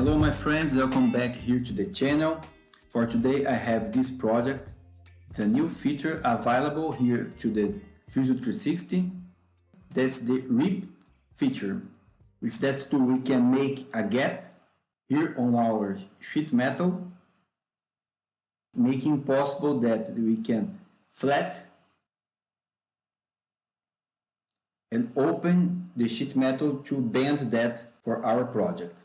Hello my friends, welcome back here to the channel. For today I have this project. It's a new feature available here to the Fusion 360. That's the Rip feature. With that tool we can make a gap here on our sheet metal, making possible that we can flat and open the sheet metal to bend that for our project.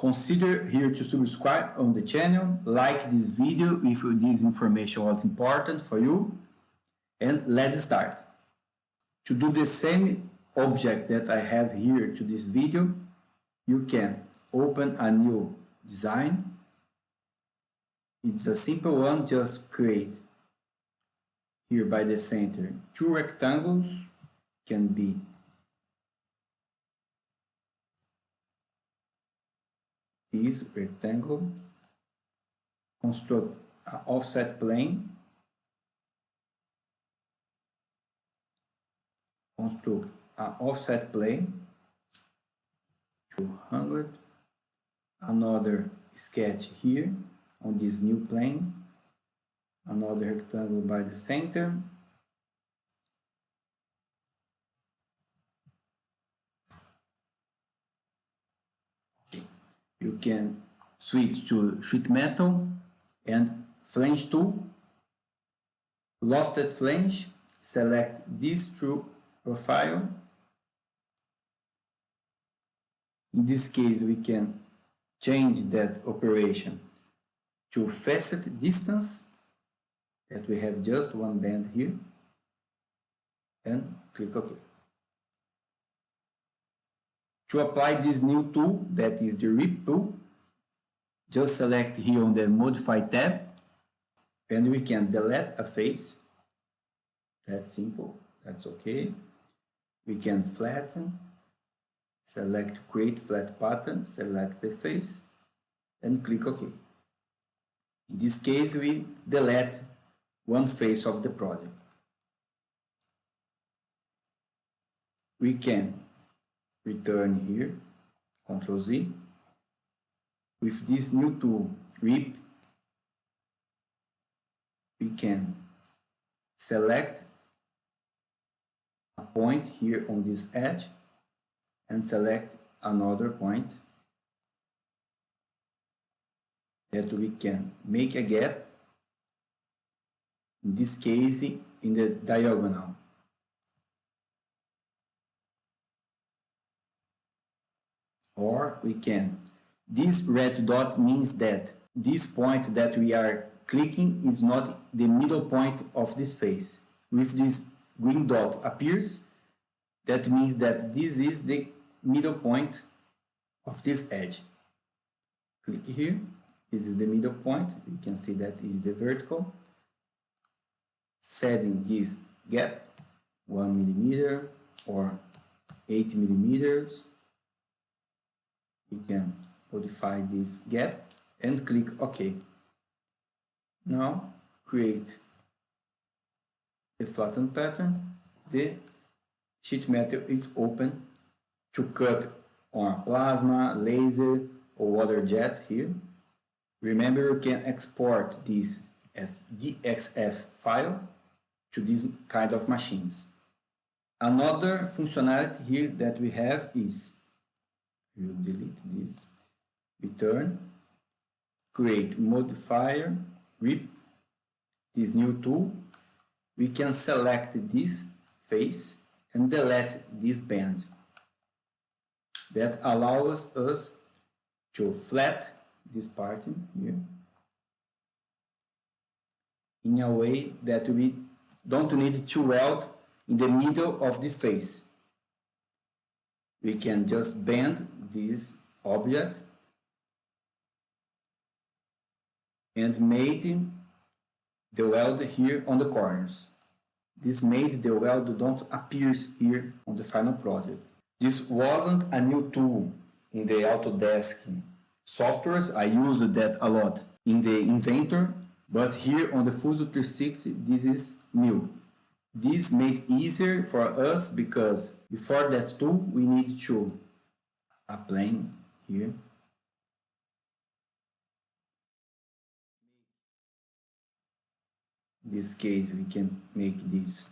Consider here to subscribe on the channel, like this video if this information was important for you, and let's start. To do the same object that I have here to this video, you can open a new design. It's a simple one, just create here by the center two rectangles, can be this rectangle, construct an offset plane, construct an offset plane, 200, another sketch here on this new plane, another rectangle by the center, you can switch to sheet metal and flange tool, lofted flange, select this true profile. In this case we can change that operation to facet distance, that we have just one band here, and click OK. To apply this new tool, that is the Rip tool, just select here on the Modify tab, and we can delete a face. That's simple, that's okay. We can flatten, select Create Flat Pattern, select the face, and click OK. In this case, we delete one face of the project. We can return here, Ctrl Z. With this new tool, Rip, we can select a point here on this edge and select another point that we can make a gap, in this case in the diagonal. Or we can, this red dot means that this point that we are clicking is not the middle point of this face. With this green dot appears, that means that this is the middle point of this edge. Click here, this is the middle point, you can see that is the vertical. Setting this gap 1 millimeter or 8 millimeters. We can modify this gap and click OK. Now create the flatten pattern. The sheet metal is open to cut on a plasma, laser or other jet here. Remember, you can export this as DXF file to this kind of machines. Another functionality here that we have is, we'll delete this, return, create modifier, Rip, this new tool. We can select this face and delete this band. That allows us to flat this part here in a way that we don't need to weld in the middle of this face. We can just bend this object and made the weld here on the corners. This made the weld don't appear here on the final project. This wasn't a new tool in the Autodesk softwares. I used that a lot in the Inventor, but here on the Fusion 360 this is new. This made easier for us because before that tool we need to a plane here. In this case, we can make this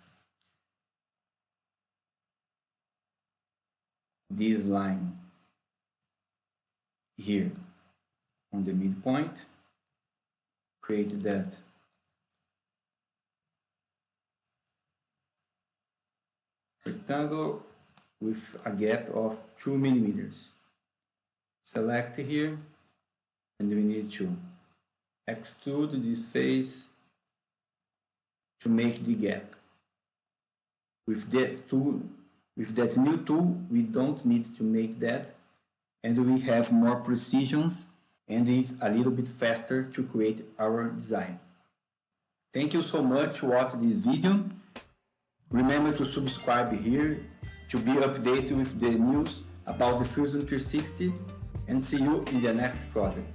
line here on the midpoint, create that rectangle with a gap of 2 millimeters. Select here, and we need to extrude this face to make the gap. With that new tool, we don't need to make that, and we have more precisions, and it's a little bit faster to create our design. Thank you so much for watching this video. Remember to subscribe here to be updated with the news about the Fusion 360, and see you in the next project.